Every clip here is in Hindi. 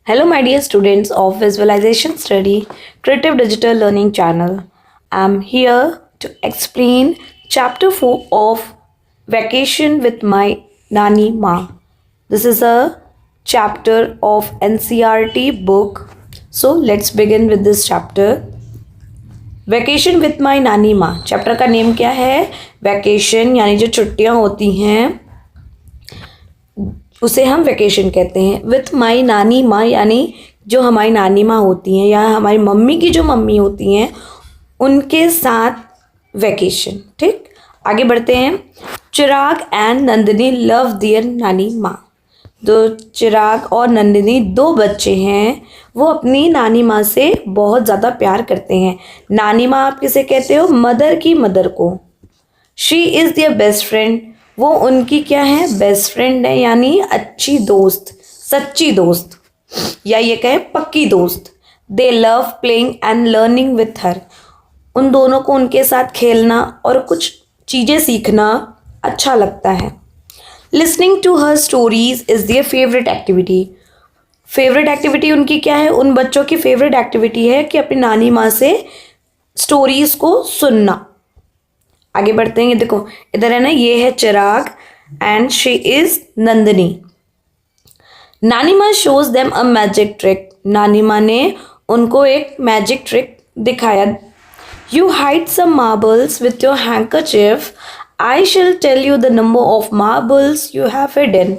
Hello, my dear students of Visualization Study Creative Digital Learning channel. I'm here to explain chapter 4 of Vacation with My Nani Ma. This is a chapter of NCRT book. So let's begin with this chapter. Vacation with my नानी माँ चैप्टर का नेम क्या है? वैकेशन यानी जो छुट्टियाँ होती हैं उसे हम वैकेशन कहते हैं. विथ माई नानी माँ यानी जो हमारी नानी माँ होती हैं या हमारी मम्मी की जो मम्मी होती हैं उनके साथ वैकेशन. ठीक, आगे बढ़ते हैं. चिराग एंड नंदिनी लव देयर नानी माँ. तो चिराग और नंदिनी दो बच्चे हैं, वो अपनी नानी माँ से बहुत ज़्यादा प्यार करते हैं. नानी माँ आप किसे कहते हो? मदर की मदर को. She is their best friend. वो उनकी क्या है? बेस्ट फ्रेंड है, यानी अच्छी दोस्त, सच्ची दोस्त, या ये कहें पक्की दोस्त. दे love playing and learning with her. उन दोनों को उनके साथ खेलना और कुछ चीज़ें सीखना अच्छा लगता है. Listening to her stories is their favourite activity. Favourite activity उनकी क्या है? उन बच्चों की फेवरेट एक्टिविटी है कि अपनी नानी माँ से स्टोरीज को सुनना. आगे बढ़ते हैं. देखो इधर है ना, ये है Chirag and she is Nandini. नानी माँ shows them a magic trick. नानी माँ ने उनको एक मैजिक ट्रिक दिखाया. You hide some marbles with your handkerchief. I shall tell you the number of marbles you have hidden.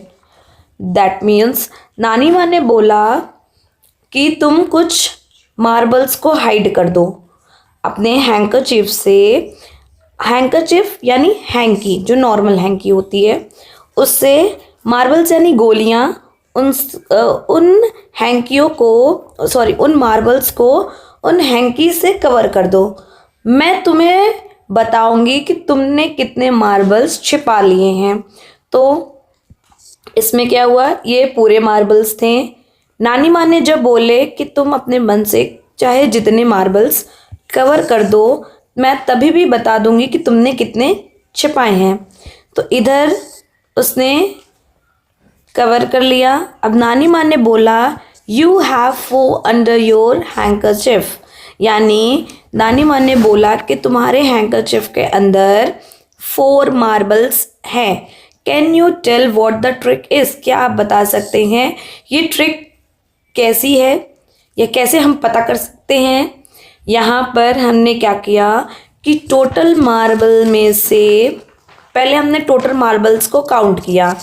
That means नानी माँ ने बोला कि तुम कुछ मार्बल्स को हाइड कर दो अपने हैंकरचिफ से. हैंकरचिफ यानी हैंकी, जो नॉर्मल हैंकी होती है उससे. मार्बल्स यानी गोलियाँ. उन हैंकियों को उन मार्बल्स को उन हैंकी से कवर कर दो. मैं तुम्हें बताऊंगी कि तुमने कितने मार्बल्स छिपा लिए हैं. तो इसमें क्या हुआ? ये पूरे मार्बल्स थे. नानी माँ ने जब बोले कि तुम अपने मन से चाहे जितने मार्बल्स कवर कर दो, मैं तभी भी बता दूंगी कि तुमने कितने छिपाए हैं. तो इधर उसने कवर कर लिया. अब नानी माँ ने बोला यू हैव 4 अंडर योर हैंकरचिफ. यानी नानी माँ ने बोला कि तुम्हारे हैंकरचिफ के अंदर 4 मार्बल्स हैं. Can you tell what the trick is. क्या आप बता सकते हैं ये ट्रिक कैसी है या कैसे हम पता कर सकते हैं? यहाँ पर हमने क्या किया कि टोटल मार्बल में से पहले हमने टोटल मार्बल्स को काउंट किया.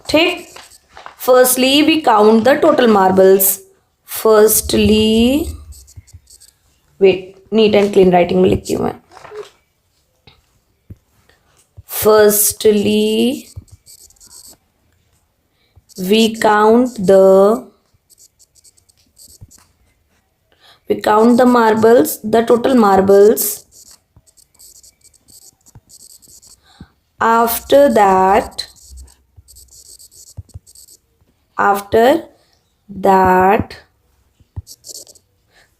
ठीक, firstly we count the total marbles. Firstly, wait, neat and clean writing में लिखती हूँ मैं. Firstly we count the marbles, the total marbles. After that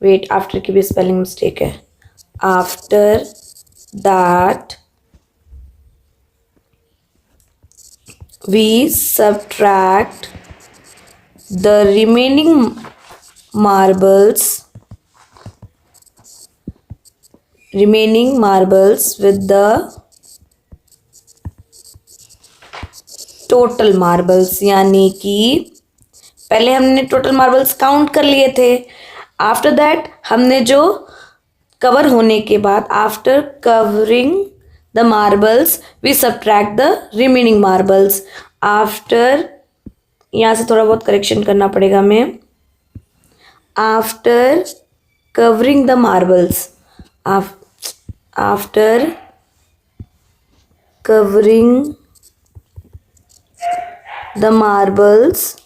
wait, after की भी स्पेलिंग मिस्टेक है. After that we subtract the remaining marbles with the total marbles. यानी कि पहले हमने टोटल मार्बल्स काउंट कर लिए थे. आफ्टर दैट हमने जो कवर होने के बाद, after covering the marbles we subtract the remaining marbles. After, यहाँ से थोड़ा बहुत करेक्शन करना पड़ेगा हमें. After covering the marbles, after covering the marbles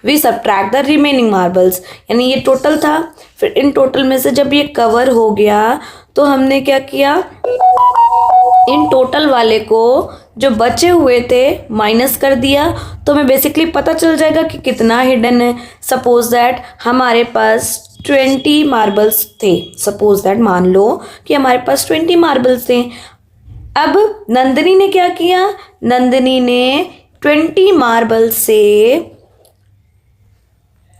we subtract the remaining marbles. यानी ये टोटल था. फिर इन टोटल में से जब ये कवर हो गया तो हमने क्या किया, इन टोटल वाले को जो बचे हुए थे माइनस कर दिया. तो हमें बेसिकली पता चल जाएगा कि कितना हिडन है. सपोज दैट हमारे पास 20 मार्बल्स थे. सपोज दैट मान लो कि हमारे पास 20 मार्बल्स थे. अब नंदिनी ने क्या किया? नंदिनी ने 20 मार्बल से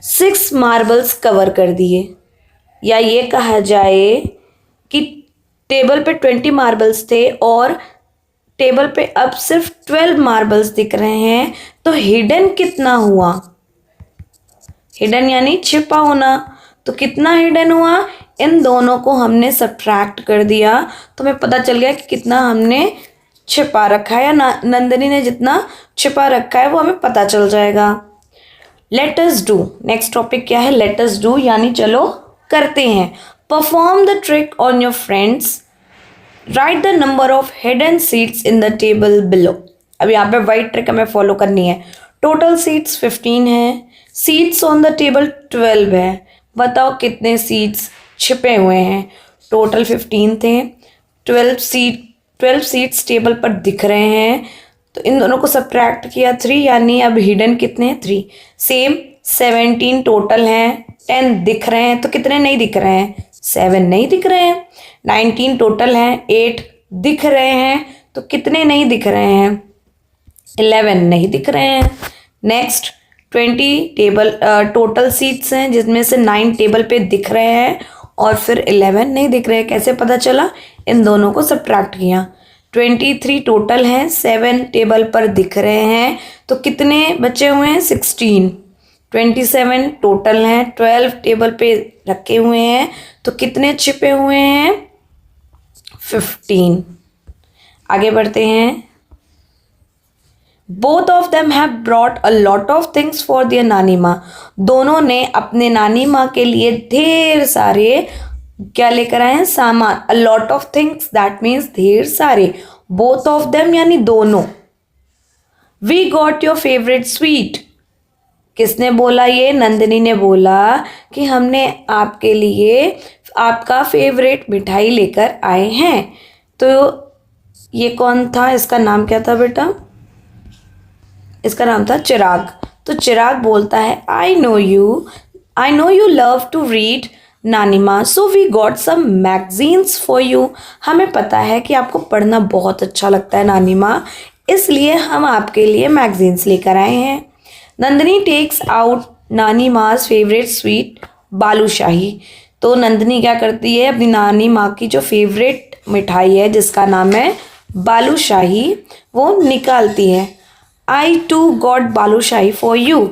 6 मार्बल्स कवर कर दिए, या ये कहा जाए कि टेबल पे 20 मार्बल्स थे और टेबल पे अब सिर्फ 12 मार्बल्स दिख रहे हैं, तो हिडन कितना हुआ? हिडन यानी छिपा होना। तो कितना हिडन हुआ? इन दोनों को हमने सब्ट्रैक्ट कर दिया तो हमें पता चल गया कि कितना हमने छिपा रखा है, या नंदिनी ने जितना छिपा रखा है वो हमें पता चल जाएगा। Late us do, next topic क्या है? लेट अस डू यानी चलो करते हैं। Perform the trick on your friends, right the number of hidden seats in the table below. अब यहाँ पे वाइट ट्रिक हमें फॉलो करनी है। टोटल सीट्स 15 है, सीट्स ऑन द टेबल 12 है। बताओ कितने सीट्स छिपे हुए हैं? टोटल 15 थे, 12 सीट्स टेबल पर दिख रहे हैं, तो इन दोनों को सब्ट्रैक्ट किया 3, यानी अब हिडन कितने हैं? 3। सेम 17 टोटल हैं, 10 दिख रहे हैं, तो कितने नहीं दिख रहे हैं? 7 नहीं दिख रहे हैं। 19 टोटल हैं, 8 दिख रहे हैं, तो कितने नहीं दिख रहे हैं? 11 नहीं दिख रहे हैं। नेक्स्ट 20 टेबल टोटल सीट्स हैं, जिसमें से 9 टेबल पे दिख रहे हैं और फिर 11 नहीं दिख रहे हैं। कैसे पता चला? इन दोनों को सब्ट्रैक्ट किया। 23 टोटल हैं, 7 टेबल पर दिख रहे हैं, तो कितने बचे हुए हैं? 16। 27 टोटल हैं, 12 टेबल पे रखे हुए हैं, तो कितने छिपे हुए हैं? 15। आगे बढ़ते हैं। Both of them have brought a lot of things for their नानी माँ। दोनों ने अपने नानी माँ के लिए ढेर सारे क्या लेकर आए हैं? सामान। A lot of things that means ढेर सारे। बोथ ऑफ देम यानी दोनों। We got your favourite sweet. किसने बोला ये? नंदिनी ने बोला कि हमने आपके लिए आपका फेवरेट मिठाई लेकर आए हैं। तो ये कौन था? इसका नाम क्या था बेटा? इसका नाम था चिराग। तो चिराग बोलता है I know you love to read नानी माँ, so we got some magazines for you. हमें पता है कि आपको पढ़ना बहुत अच्छा लगता है नानी माँ, इसलिए हम आपके लिए मैगजीन्स लेकर आए हैं। नंदिनी टेक्स आउट नानी माँ's फेवरेट स्वीट बालूशाही। तो नंदिनी क्या करती है? अपनी नानी माँ की जो फेवरेट मिठाई है जिसका नाम है बालूशाही, वो निकालती है। I too got balushahi for you.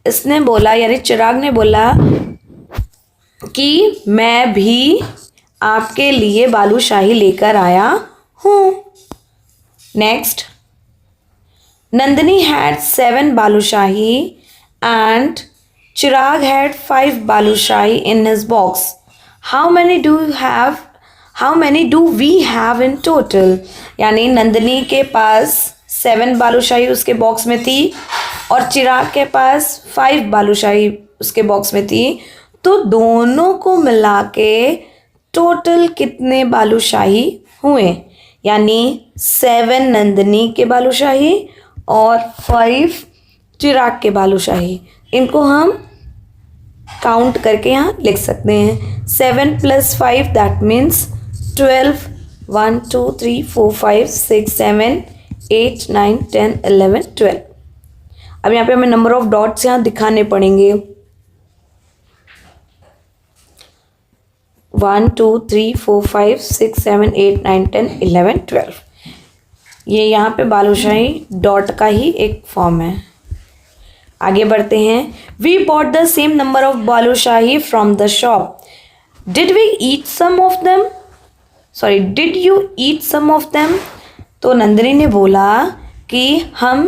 इसने बोला, यानी चिराग ने बोला कि मैं भी आपके लिए बालूशाही लेकर आया हूँ। Next, Nandini had 7 balushahi and Chirag had 5 balushahi in his box. How many do we have in total? यानी नंदिनी के पास 7 बालूशाही उसके बॉक्स में थी और चिराग के पास 5 बालूशाही उसके बॉक्स में थी, तो दोनों को मिला के टोटल कितने बालूशाही हुए? यानी 7 नंदिनी के बालूशाही और 5 चिराग के बालूशाही। इनको हम काउंट करके यहाँ लिख सकते हैं। 7 + 5 दैट मीन्स 12। 1 2 3 4 5 6 7 8 9 10 11 12। अब यहाँ पे हमें नंबर ऑफ डॉट्स यहाँ दिखाने पड़ेंगे। 1 2 3 4 5 6 7 8 9 10 11 12। ये यहाँ पे बालूशाही डॉट का ही एक फॉर्म है। आगे बढ़ते हैं। We bought the same number of balushahi from the shop. Did we eat some of them? Sorry, did you eat some of them? तो नंदिनी ने बोला कि हम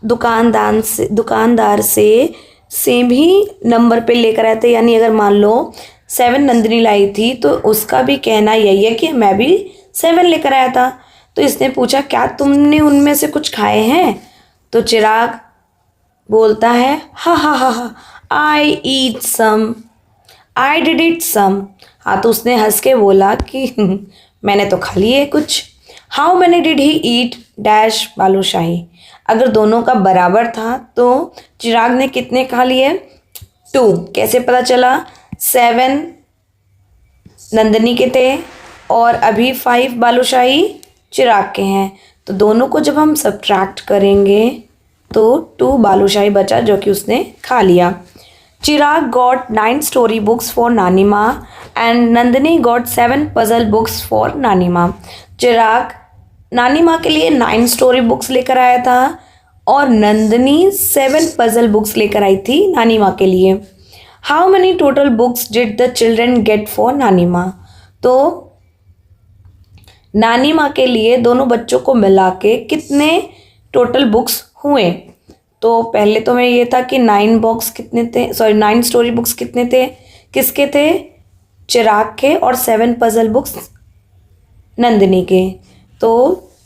दुकानदार से सेम ही नंबर पे लेकर आए थे। यानी अगर मान लो 7 नंदिनी लाई थी तो उसका भी कहना यही है कि मैं भी 7 लेकर आया था। तो इसने पूछा क्या तुमने उनमें से कुछ खाए हैं? तो चिराग बोलता है हा हा हा हा, आई ईट सम, आई डिड ईट सम। हाँ, तो उसने हंस के बोला कि मैंने तो खा लिए कुछ। How many did he eat dash balushahi? अगर दोनों का बराबर था तो चिराग ने कितने खा लिए? 2। कैसे पता चला? 7 नंदिनी के थे और अभी 5 बालूशाही चिराग के हैं, तो दोनों को जब हम सब्ट्रैक्ट करेंगे तो 2 बालूशाही बचा जो कि उसने खा लिया। Chirag got 9 story books for Nanima and Nandini got 7 puzzle books for Nanima. चिराग नानी माँ के लिए 9 स्टोरी बुक्स लेकर आया था और नंदनी 7 पजल बुक्स लेकर आई थी नानी माँ के लिए. How many total books did the children get for नानी माँ. तो नानी माँ के लिए दोनों बच्चों को मिला के कितने टोटल बुक्स हुए. तो पहले तो मैं ये था कि 9 स्टोरी बुक्स कितने थे, किसके थे, चिराग के, और 7 पजल बुक्स नंदिनी के. तो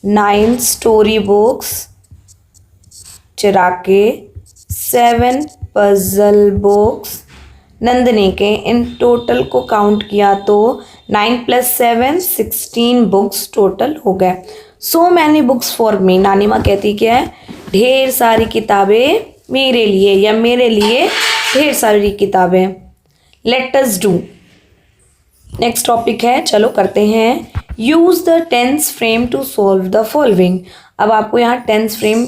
9 स्टोरी बुक्स चिराग के, 7 पजल बुक्स नंदिनी के. इन टोटल को काउंट किया तो 9 + 7 16 बुक्स टोटल हो गए. So many books for me. नानी माँ कहती क्या है, ढेर सारी किताबें मेरे लिए, या मेरे लिए ढेर सारी किताबें. Let us do. Next topic है, चलो करते हैं. Use the tens frame to solve the following. अब आपको यहाँ टेंस फ्रेम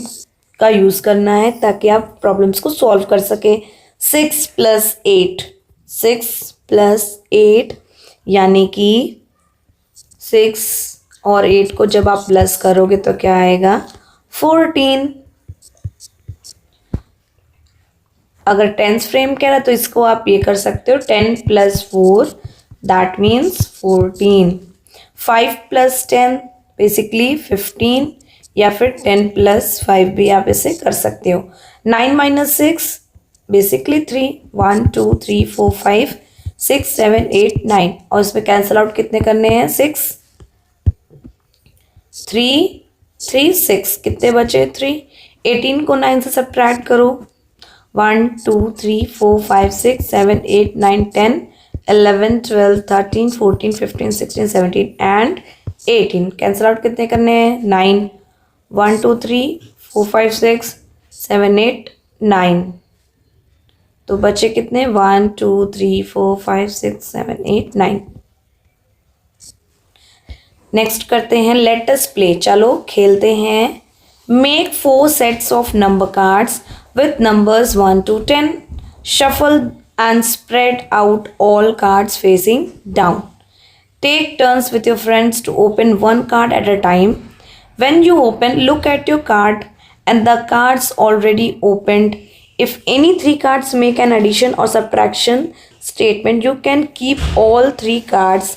का यूज़ करना है ताकि आप प्रॉब्लम्स को सॉल्व कर सके. 6 + 8, 6 + 8 यानी कि 6 और 8 को जब आप प्लस करोगे तो क्या आएगा, 14. अगर टेंस फ्रेम कह रहा तो इसको आप ये कर सकते हो 10 + 4 दैट मीन्स 14. 5 + 10 बेसिकली 15, या फिर 10 + 5 भी आप इसे कर सकते हो. 9 - 6 बेसिकली 3. 1 2 3 4 5 6 7 8 9. और इसमें कैंसिल आउट कितने करने हैं, 6 3 3 6. कितने बचे, 3. 18 को 9 से सब्ट्रैक्ट करो. 1 2 3 4 5 6 7 8 9 10 11 12 13 14 15 16 17 एंड 18. कैंसिल आउट कितने करने हैं, 9. 1 2 3 4 5 6 7 8 9. तो बचे कितने, 1 2 3 4 5 6 7 8 9. नेक्स्ट करते हैं लेट अस प्ले. चलो खेलते हैं. Make 4 sets of number cards with numbers 1 to 10. Shuffle and spread out all cards facing down. Take turns with your friends to open one card at a time. When you open, look at your card and the cards already opened. If any 3 cards make an addition or subtraction statement, you can keep all 3 cards,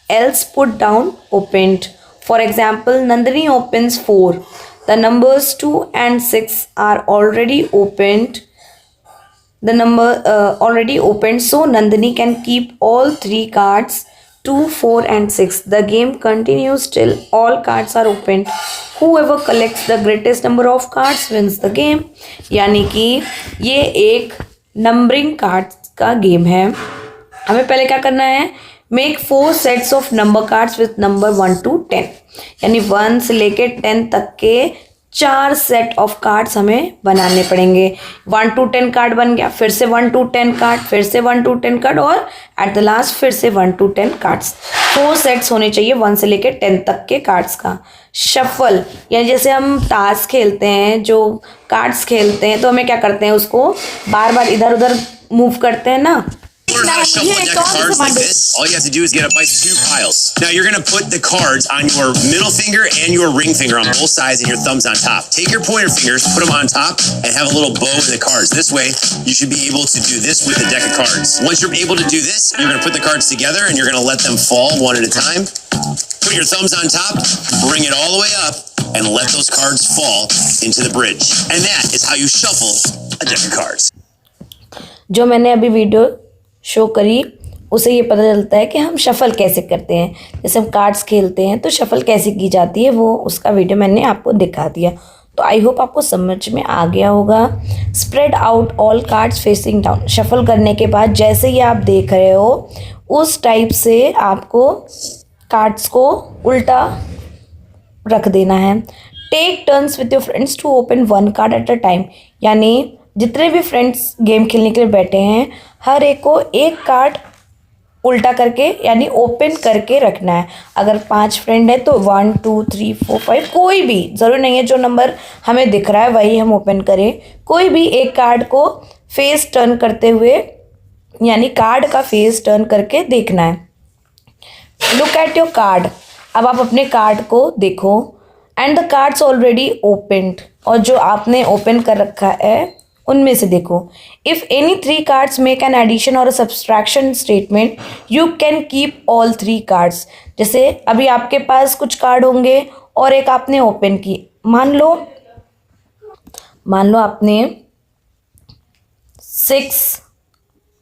else put down opened. For example, Nandini opens 4. The numbers 2 and 6 are already opened. Already opened, so Nandini can keep all 3 cards, 2, 4 and 6. The game continues till all cards are opened. Whoever collects the greatest number of cards wins the game. यानी कि ये एक नंबरिंग कार्ड्स का गेम है. हमें पहले क्या करना है, make 4 sets of number cards with number 1 to 10. यानी 1 से लेके 10 तक के 4 सेट ऑफ कार्ड्स हमें बनाने पड़ेंगे. 1 to 10 कार्ड बन गया, फिर से 1 to 10 कार्ड, फिर से 1 to 10 कार्ड, और एट द लास्ट फिर से 1 to 10 कार्ड्स. 4 सेट्स होने चाहिए 1 से लेके 10 तक के कार्ड्स का. शफल यानी जैसे हम ताश खेलते हैं, जो कार्ड्स खेलते हैं, तो हमें क्या करते हैं, उसको बार बार इधर उधर मूव करते हैं ना. Learn how to shuffle a deck of cards like this. All you have to do is get up by 2 piles. Now you're going to put the cards on your middle finger and your ring finger on both sides and your thumbs on top. Take your pointer fingers, put them on top, and have a little bow in the cards. This way, you should be able to do this with the deck of cards. Once you're able to do this, you're going to put the cards together and you're going to let them fall one at a time. Put your thumbs on top, bring it all the way up, and let those cards fall into the bridge. And that is how you shuffle a deck of cards. जो मैंने अभी वीडियो शो करी उसे ये पता चलता है कि हम शफ़ल कैसे करते हैं. जैसे हम कार्ड्स खेलते हैं तो शफ़ल कैसे की जाती है, वो उसका वीडियो मैंने आपको दिखा दिया. तो आई होप आपको समझ में आ गया होगा. Spread out all cards facing down. Shuffle करने के बाद जैसे ही आप देख रहे हो उस टाइप से आपको कार्ड्स को उल्टा रख देना है. Take turns with your friends to open 1 card at a time. यानी जितने भी फ्रेंड्स गेम खेलने के लिए बैठे हैं, हर एक को एक कार्ड उल्टा करके यानी ओपन करके रखना है. अगर 5 फ्रेंड है तो 1 2 3 4 5, कोई भी ज़रूरी नहीं है जो नंबर हमें दिख रहा है वही हम ओपन करें. कोई भी एक कार्ड को फेस टर्न करते हुए यानी कार्ड का फेस टर्न करके देखना है। लुक एट योर कार्ड, अब आप अपने कार्ड को देखो। And the cards already opened, और जो आपने ओपन कर रखा है उनमें से देखो। If any 3 cards make an addition और subtraction statement, you can keep all 3 cards. जैसे अभी आपके पास कुछ कार्ड होंगे और एक आपने ओपन की, मान लो आपने 6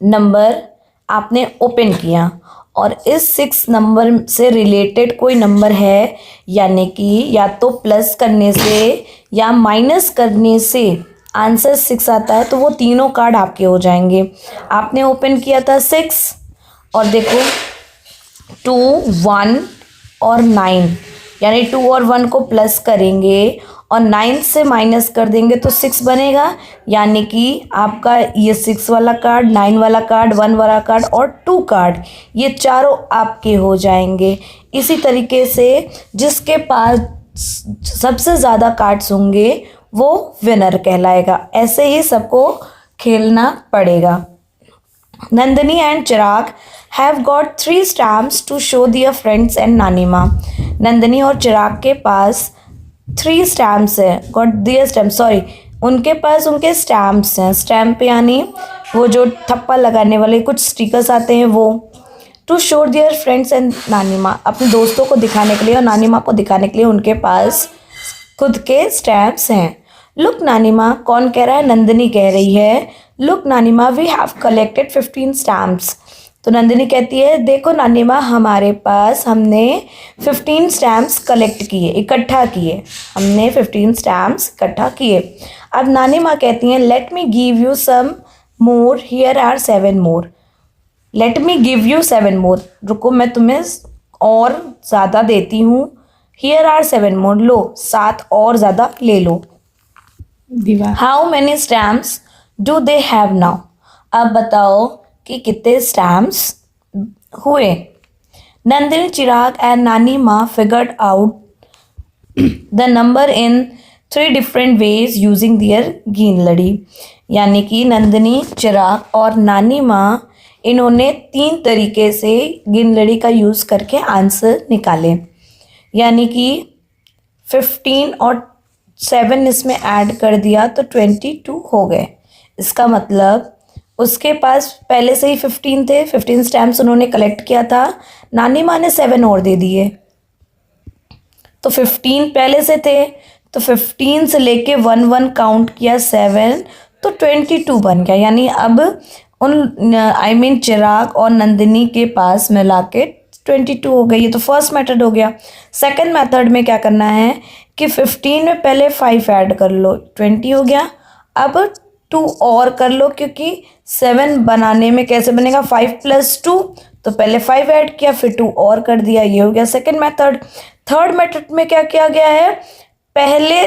नंबर आपने ओपन किया और इस 6 नंबर से रिलेटेड कोई नंबर है, यानी कि या तो प्लस करने से या माइनस करने से आंसर 6 आता है, तो वो तीनों कार्ड आपके हो जाएंगे। आपने ओपन किया था 6 और देखो 2, 1 और 9, यानी 2 और 1 को प्लस करेंगे और 9 से माइनस कर देंगे तो 6 बनेगा, यानी कि आपका ये 6 वाला कार्ड, 9 वाला कार्ड, 1 वाला कार्ड और 2 कार्ड, ये चारों आपके हो जाएंगे। इसी तरीके से जिसके पास सबसे ज़्यादा कार्ड्स होंगे वो विनर कहलाएगा। ऐसे ही सबको खेलना पड़ेगा। Nandini and Chirag have got 3 stamps to show their friends and नानी माँ। नंदिनी और चिराग के पास 3 स्टैम्प्स है, गॉट दियर स्टैम्प, सॉरी, उनके पास उनके स्टैम्प्स हैं। स्टैम्प यानी वो जो थप्पा लगाने वाले कुछ स्टिकर्स आते हैं वो। To show their friends and नानी माँ, अपने दोस्तों को दिखाने के लिए और नानी माँ को दिखाने के लिए उनके पास खुद के स्टैम्प्स हैं। लुक नानी माँ, कौन कह रहा है? नंदिनी कह रही है। लुक नानी माँ, वी हैव कलेक्टेड 15 स्टैम्प्स। तो नंदिनी कहती है देखो नानी माँ, हमारे पास हमने 15 स्टैम्प्स कलेक्ट किए, इकट्ठा किए, हमने 15 स्टैम्प्स इकट्ठा किए। अब नानी माँ कहती हैं let me give you some more, here are 7 more. Let me give you 7 more, रुको मैं तुम्हें और ज़्यादा देती हूँ। हियर आर 7 मोर, लो 7 और ज़्यादा ले लो। दीवार। How many stamps do they have now? अब बताओ कि कितने स्टैम्प्स हुए। नंदिनी, चिराग एंड नानी माँ figured out the number in 3 different ways using their गिनलड़ी। यानी कि नंदिनी, चिराग और नानी माँ इन्होंने 3 तरीके से गिनलड़ी का यूज़ करके आंसर निकाले। यानी कि 15 और 7 इसमें ऐड कर दिया तो 22 हो गए। इसका मतलब उसके पास पहले से ही 15 थे, 15 स्टैम्प्स उन्होंने कलेक्ट किया था। नानी माँ ने 7 और दे दिए, तो 15 पहले से थे, तो 15 से लेके 1 काउंट किया 7, तो 22 बन गया। यानी अब उन चिराग और नंदिनी के पास मिला के 22 हो गई। ये तो फर्स्ट मेथड हो गया। सेकंड मेथड में क्या करना है कि 15 में पहले 5 ऐड कर लो, 20 हो गया। अब 2 और कर लो, क्योंकि 7 बनाने में कैसे बनेगा, 5 + 2, तो पहले 5 ऐड किया फिर 2 और कर दिया, ये हो गया सेकंड मेथड। थर्ड मेथड में क्या किया गया है, पहले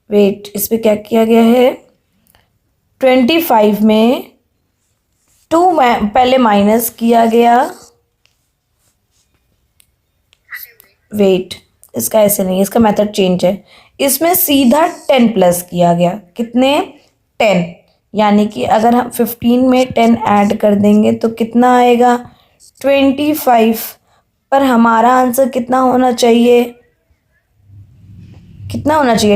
वेट, इस पे क्या किया गया है, 25 में 2 पहले माइनस किया गया, वेट, इसका ऐसे नहीं, इसका मेथड चेंज है। इसमें सीधा 10 प्लस किया गया, कितने, 10। यानी कि अगर हम 15 में 10 ऐड कर देंगे तो कितना आएगा, 25। पर हमारा आंसर कितना होना चाहिए,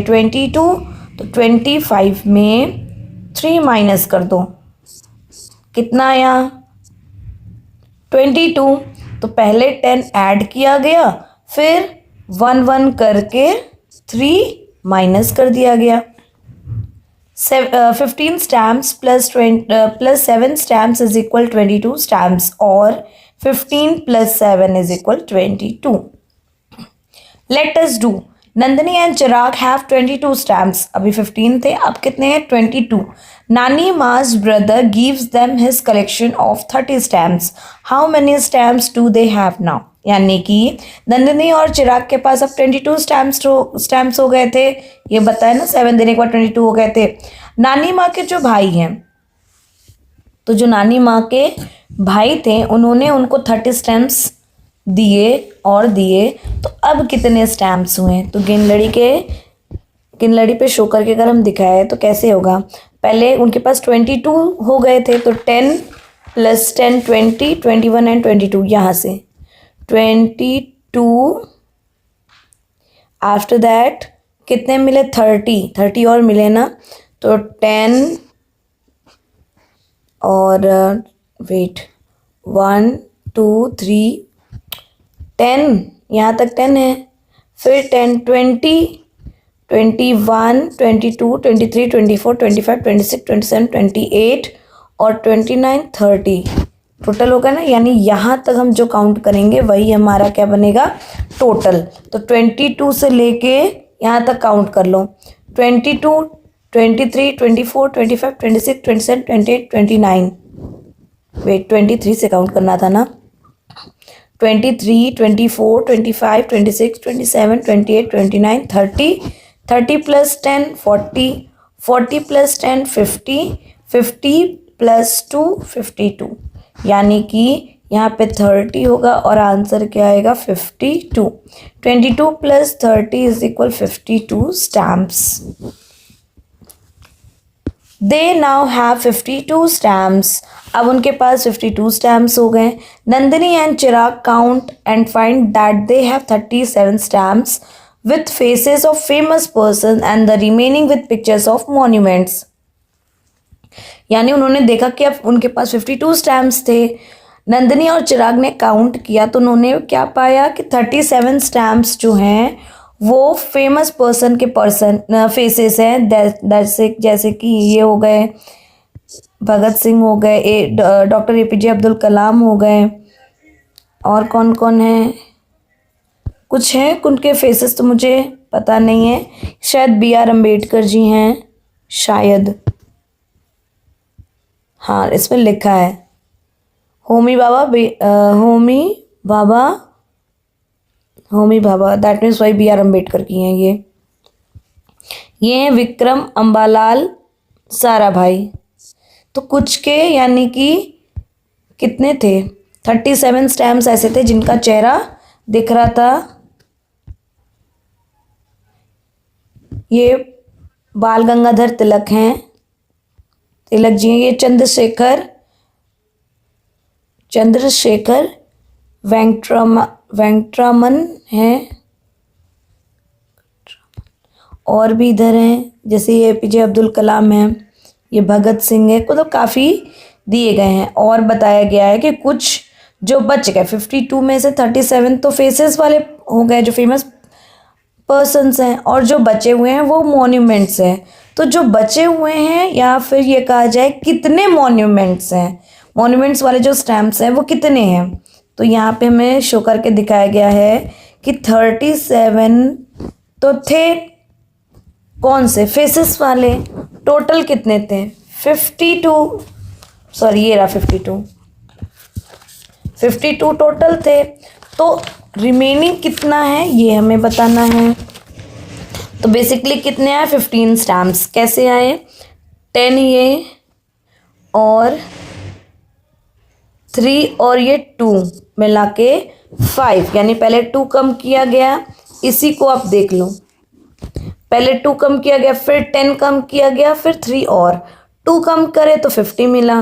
22। तो 25 में 3 माइनस कर दो, कितना आया, 22। तो पहले 10 ऐड किया गया, फिर 1 करके 3 माइनस कर दिया गया। 15 stamps plus 7 stamps is equal 22 stamps, और 15 + 7 is equal 22। Let us do. Nandini and Chirag have 22 stamps. अभी 15 थे, अब कितने हैं, 22। नानी मास brother gives them his collection of 30 stamps. How many stamps do they have now? यानी कि नंदिनी और चिराग के पास अब 22 स्टैम्प्स हो गए थे। ये बताया ना, 7 देने के बाद 22 हो गए थे। नानी माँ के जो भाई हैं, तो जो नानी माँ के भाई थे उन्होंने उनको 30 स्टैम्प्स दिए, तो अब कितने स्टैम्प्स हुए? तो गिनलड़ी पे शो करके अगर हम दिखाए तो कैसे होगा, पहले उनके पास 22 हो गए थे, तो 10 + 10 20, 21 एंड 22 यहाँ से 22। आफ्टर दैट कितने मिले? 30 और मिले ना, तो 10 और वेट 1 2 3 10, यहाँ तक 10 है। फिर 10 20 21 22 23 24 25 26 27 28 और 29 30 टोटल होगा ना, यानी यहाँ तक हम जो काउंट करेंगे वही हमारा क्या बनेगा? टोटल। तो 22 से लेके यहाँ तक काउंट कर लो। 22 23 24 25 26 27 28 29, वेट 23 से काउंट करना था ना। 23 24 25 26 27 28 29 30, 30 + 10 40, 40 + 10 50, 50 + 2 52, यानी कि यहाँ पे 30 होगा और आंसर क्या आएगा? 52। 22 + 30 = 52 stamps. They now have 52 stamps. अब उनके पास 52 स्टैम्प्स हो गए। Nandini and Chirag count and find that they have 37 stamps with faces of famous person and the remaining with pictures of monuments। यानी उन्होंने देखा कि अब उनके पास 52 स्टैम्प्स थे। नंदिनी और चिराग ने काउंट किया तो उन्होंने क्या पाया कि 37 स्टैम्प्स जो हैं वो फेमस पर्सन के फेसेस हैं। जैसे कि ये हो गए भगत सिंह हो गए, डॉक्टर APJ अब्दुल कलाम हो गए, और कौन कौन है, कुछ हैं उनके फेसेस तो मुझे पता नहीं है, शायद BR अम्बेडकर जी हैं शायद, हाँ इसमें लिखा है होमी बाबा, दैट मीन्स वही BR अम्बेडकर की हैं ये हैं विक्रम अम्बालाल साराभाई। तो कुछ के यानी कि कितने थे? 37 स्टैम्प्स ऐसे थे जिनका चेहरा दिख रहा था। ये बाल गंगाधर तिलक हैं, तिलक जी हैं। ये चंद्रशेखर वेंकटरामन हैं, और भी इधर हैं जैसे ये APJ अब्दुल कलाम हैं, ये भगत सिंह है। मतलब काफ़ी दिए गए हैं और बताया गया है कि कुछ जो बच गए 52 में से 37 तो फेसेस वाले हो गए जो फेमस पर्सन्स हैं, और जो बचे हुए हैं वो मॉन्यूमेंट्स हैं। तो जो बचे हुए हैं या फिर ये कहा जाए कितने मॉन्यूमेंट्स हैं, मॉन्यूमेंट्स वाले जो स्टैम्प्स हैं वो कितने हैं, तो यहाँ पे हमें शो करके दिखाया गया है कि 37 तो थे। कौन से? फेसेस वाले। टोटल कितने थे? 52, सॉरी ये रहा 52 टोटल थे। तो रिमेनिंग कितना है ये हमें बताना है। तो बेसिकली कितने आए? 15 स्टैम्प्स। कैसे आए? 10 ये और 3 और ये 2 मिला के 5, यानी पहले 2 कम किया गया, इसी को आप देख लो। पहले 2 कम किया गया, फिर 10 कम किया गया, फिर 3 और 2 कम करे तो 50 मिला,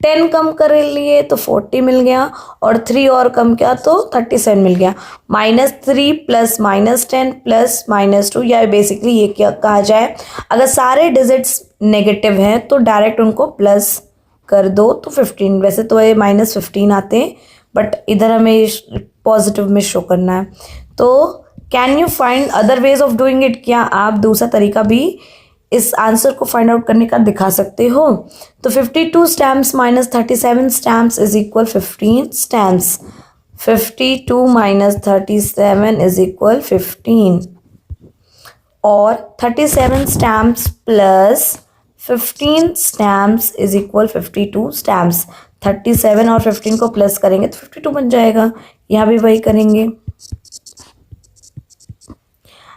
10 कम कर लिए तो 40 मिल गया, और 3 और कम किया तो 37 मिल गया। -3 + -10 + -2, या बेसिकली ये क्या कहा जाए, अगर सारे डिजिट्स नेगेटिव हैं तो डायरेक्ट उनको प्लस कर दो तो 15। वैसे तो ये -15 आते हैं, बट इधर हमें पॉजिटिव में शो करना है। तो can you find other ways of doing it? क्या आप दूसरा तरीका भी इस आंसर को फाइंड आउट करने का दिखा सकते हो? तो 52 स्टैम्प्स - 37 स्टैम्प्स = 15 स्टैम्प्स। 52 - 37 = 15, और 37 स्टैम्प्स प्लस 15 स्टैम्प्स = 52 स्टैम्प्स। 37 और 15 को प्लस करेंगे तो 52 बन जाएगा। यहाँ भी वही करेंगे।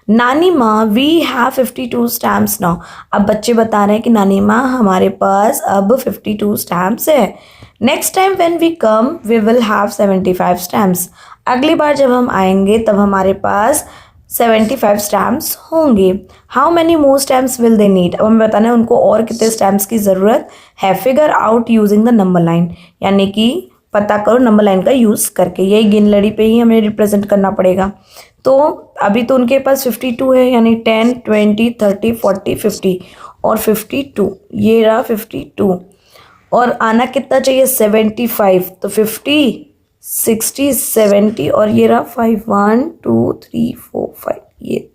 नानी माँ वी हैव 52 स्टैम्प्स नाउ। अब बच्चे बता रहे हैं कि नानी माँ हमारे पास अब 52 स्टैम्प्स है। Next time when we come we will have 75 stamps. अगली बार जब हम आएंगे तब हमारे पास 75 स्टैम्प्स होंगे। How many more stamps will they need, अब हमें बताना है उनको और कितने स्टैम्प्स की ज़रूरत है। Figure out using the number line, यानी कि पता करो नंबर लाइन का यूज़ करके, यही गिनलड़ी पे ही हमें रिप्रेजेंट करना पड़ेगा। तो अभी तो उनके पास 52 है, यानी 10, 20, 30, 40, 50 और 52, ये रहा 52। और आना कितना चाहिए 75, तो 50, 60, 70 और ये रहा 5, 1, 2, 3, 4, 5, ये।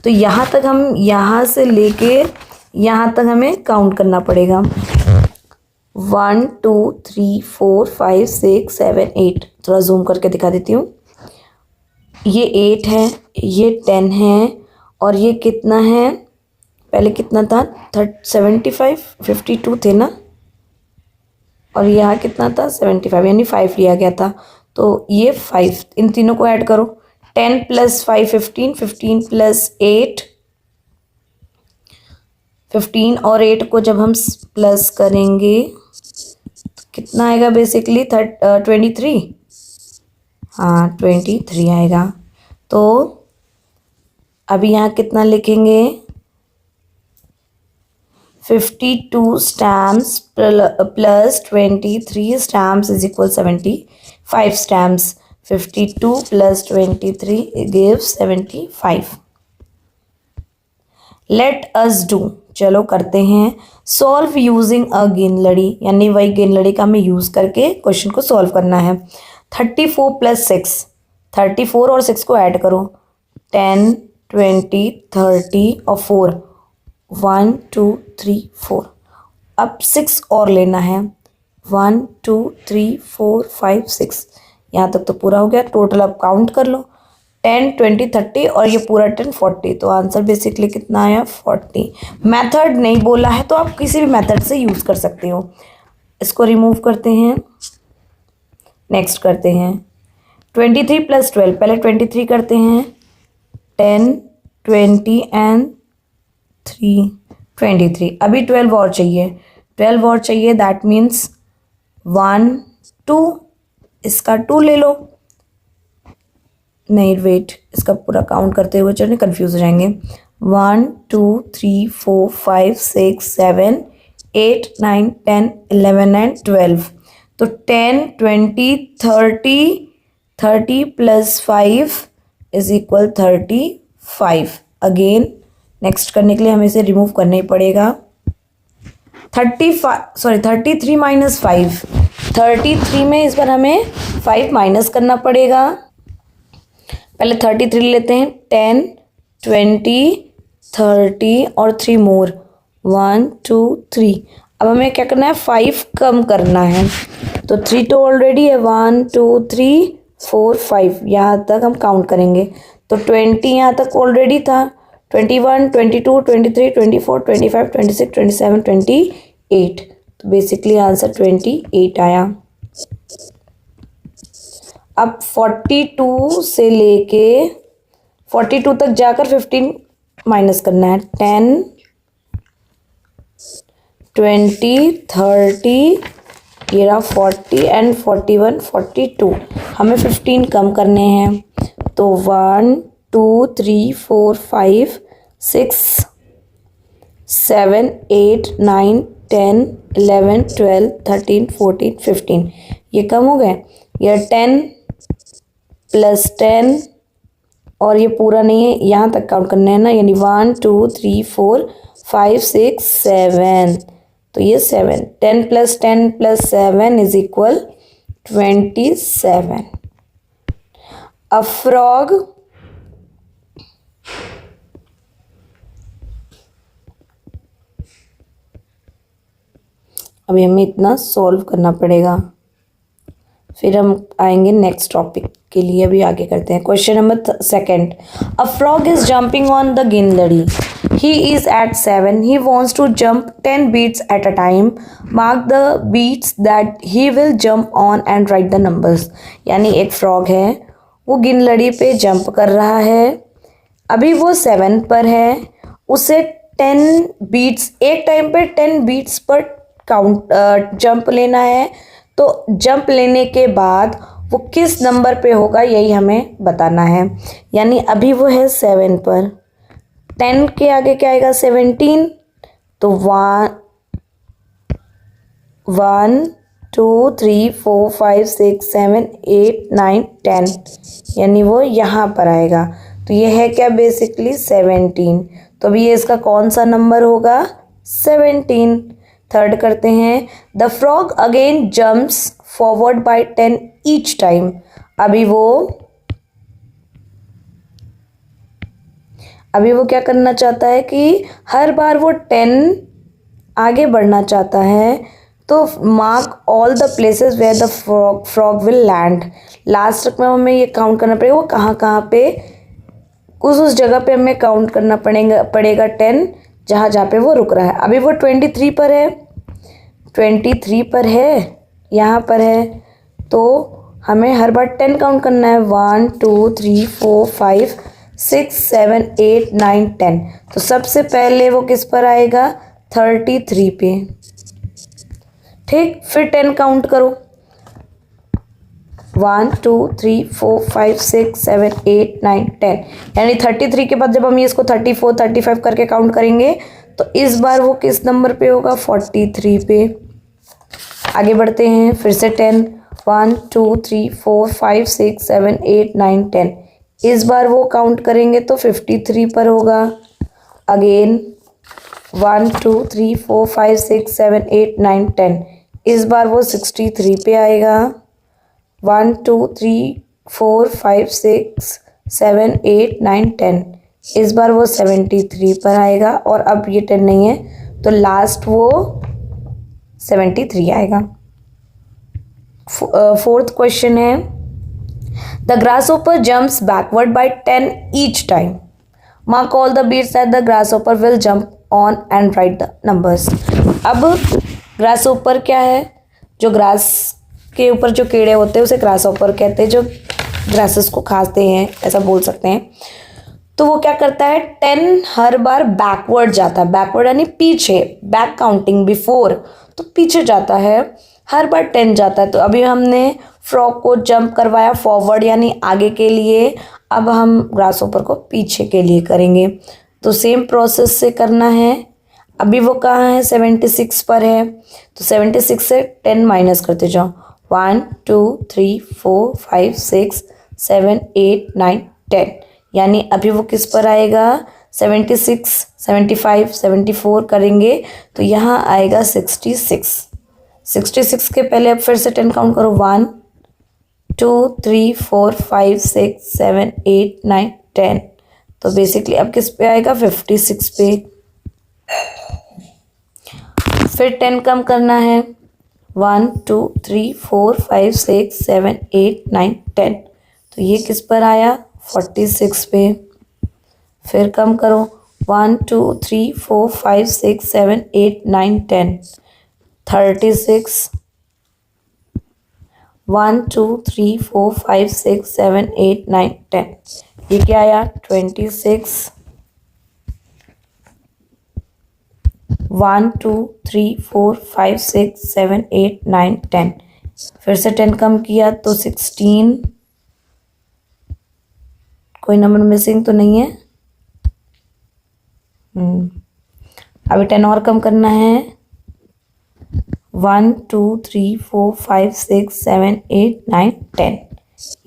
तो यहाँ तक हम यहाँ से लेके यहाँ तक हमें काउंट करना पड़ेगा। 1, 2, 3, 4, 5, 6, 7, 8। थोड़ा जूम करके दिखा देती हूँ। ये 8 है, ये 10 है और ये कितना है, पहले कितना था 75, 52 थे ना, और यहाँ कितना था 75, यानी 5 लिया गया था। तो ये 5, इन तीनों को ऐड करो। 10 + 5 15, 15 + 8 15 और 8 को जब हम प्लस करेंगे तो कितना आएगा बेसिकली 23। हाँ 23 आएगा। तो अभी यहाँ कितना लिखेंगे 52 stamps plus 23 stamps is equal 75 stamps. 52 + 23 gives 75। Late us do, चलो करते हैं सॉल्व यूजिंग अ गिनलड़ी, यानी वही गिनलड़ी का हमें यूज़ करके क्वेश्चन को सॉल्व करना है। 34 + 6, 34 और 6 को ऐड करो। 10, 20, 30 और 4, 1, 2, 3, 4। अब 6 और लेना है। 1, 2, 3, 4, 5, 6, यहाँ तक तो पूरा हो गया। टोटल अब काउंट कर लो 10, 20, 30 और ये पूरा 10, 40। तो आंसर बेसिकली कितना आया 40। मेथड नहीं बोला है तो आप किसी भी मेथड से यूज़ कर सकते हो। इसको रिमूव करते हैं, नेक्स्ट करते हैं 23 + 12। पहले 23 करते हैं, 10, 20 एंड 3, 23। अभी 12 और चाहिए, 12 और चाहिए, दैट मीन्स 1, 2, इसका 2 ले लो। नहीं वेट, इसका पूरा काउंट करते हुए चलिए कंफ्यूज हो जाएंगे। 1, 2, 3, 4, 5, 6, 7, 8, 9, 10, 11 एंड 12। तो 10, 20, 30 + 5 इज इक्वल 35। अगेन नेक्स्ट करने के लिए हमें इसे रिमूव करना ही पड़ेगा। 33 - 5, 33 में इस बार हमें 5 माइनस करना पड़ेगा। पहले 33 लेते हैं, 10, 20, 30 और 3 मोर, 1, 2, 3। अब हमें क्या करना है 5 कम करना है। तो 3 तो ऑलरेडी है, 1, 2, 3, 4, 5, यहाँ तक हम काउंट करेंगे। तो 20 यहाँ तक ऑलरेडी था, 21, 22, 23, 24, 25, 26, 27, 28। तो बेसिकली आंसर 28 आया। अब 42 से लेके 42 तक जाकर 15 माइनस करना है। 10, 20, 30, ये रहा 40 एंड 41, 42। हमें 15 कम करने हैं। तो 1, 2, 3, 4, 5, 6, 7, 8, 9, 10, 11, 12, 13, 14, 15। ये कम हो गए। ये 10 + 10 और ये पूरा नहीं है, यहाँ तक काउंट करना है ना, यानी 1, 2, 3, 4, 5, 6, 7। तो ये 7, 10 + 10 + 7 इज इक्वल 27। अ फ्रॉग अभी हमें इतना सॉल्व करना पड़ेगा, फिर हम आएंगे नेक्स्ट टॉपिक के लिए। अभी आगे करते हैं question number 2। A frog is jumping on the गिनलड़ी, he is at 7, he wants to jump 10 beats at a time, mark the beats that he will jump on and write the numbers. यानी एक फ्रॉग है, वो गिनलड़ी पे जंप कर रहा है, अभी वो 7 पर है, उसे 10 beats एक टाइम पे 10 beats पर काउंट जंप लेना है। तो जंप लेने के बाद वो किस नंबर पे होगा, यही हमें बताना है। यानी अभी वो है 7 पर, 10 के आगे क्या आएगा 17, तो 1 2 3 4 5 6 7 8 9 10, यानी वो यहाँ पर आएगा। तो ये है क्या बेसिकली 17, तो अभी ये इसका कौन सा नंबर होगा 17। थर्ड करते हैं, the frog again jumps forward by 10 each time. अभी वो क्या करना चाहता है कि हर बार वो 10 आगे बढ़ना चाहता है, तो mark all the places where the frog will land. Last में हमें ये काउंट करना पड़ेगा वो कहाँ कहाँ पे, उस जगह पे हमें काउंट करना पड़ेगा 10 जहाँ पे वो रुक रहा है। अभी वो 23 पर है, 23 पर है, यहाँ पर है, तो हमें हर बार 10 काउंट करना है। 1 2 3 4 5 6 7 8 9 10। तो सबसे पहले वो किस पर आएगा 33 पे, ठीक। फिर 10 काउंट करो, 1 2 3 4 5 6 7 8 9 10, यानी 33 के बाद जब हम इसको 34 35 करके काउंट करेंगे तो इस बार वो किस नंबर पे होगा 43 पे। आगे बढ़ते हैं, फिर से 10, 1 2 3 4 5 6 7 8 9 10। इस बार वो काउंट करेंगे तो 53 पर होगा। अगेन 1 2 3 4 5 6 7 8 9 10। इस बार वो 63 पे आएगा। 1 2 3 4 5 6 7 8 9 10। इस बार वो 73 पर आएगा, और अब ये 10 नहीं है तो लास्ट वो 73 आएगा। फोर्थ क्वेश्चन है, the grasshopper jumps backward by 10 each time. Mark all the beats that the grasshopper will jump on and write the numbers. अब ग्रासहोपर क्या है, जो ग्रास के ऊपर जो कीड़े होते हैं उसे ग्रासहोपर कहते हैं, जो ग्रासेस को खाते हैं ऐसा बोल सकते हैं। तो वो क्या करता है 10 हर बार बैकवर्ड जाता है, बैकवर्ड यानी पीछे, बैक काउंटिंग बिफोर, तो पीछे जाता है, हर बार 10 जाता है। तो अभी हमने फ्रॉग को जंप करवाया फॉरवर्ड यानी आगे के लिए, अब हम ग्रासहोपर को पीछे के लिए करेंगे। तो सेम प्रोसेस से करना है। अभी वो कहाँ है 76 पर है, तो 76 से 10 माइनस करते जाओ, 1 2 3 4 5 6 7 8 9 10, यानी अभी वो किस पर आएगा 76 75 74 करेंगे तो यहाँ आएगा 66। 66 के पहले अब फिर से 10 काउंट करो, 1 2 3 4 5 6 7 8 9 10। तो बेसिकली अब किस पे आएगा 56 पे। फिर 10 कम करना है, 1 2 3 4 5 6 7 8 9 10। तो ये किस पर आया 46 पे। फिर कम करो, 1 2 3 4 5 6 7 8 9 10, 36, 1 2 3 4 5 6 7 8 9 10। ये क्या आया 26, 1 2 3 4 5 6 7 8 9 10। फिर से 10 कम किया तो 16, कोई नंबर मिसिंग तो नहीं है। अभी 10 और कम करना है, 1 2 3 4 5 6 7 8 9 10।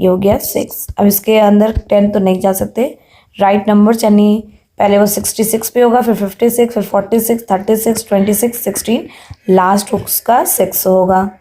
ये हो गया 6। अब इसके अंदर 10 तो नहीं जा सकते, राइट नंबर यानी पहले वो 66 पे होगा, फिर 56, फिर 46, 36, 26, 16, लास्ट उसका 6 होगा।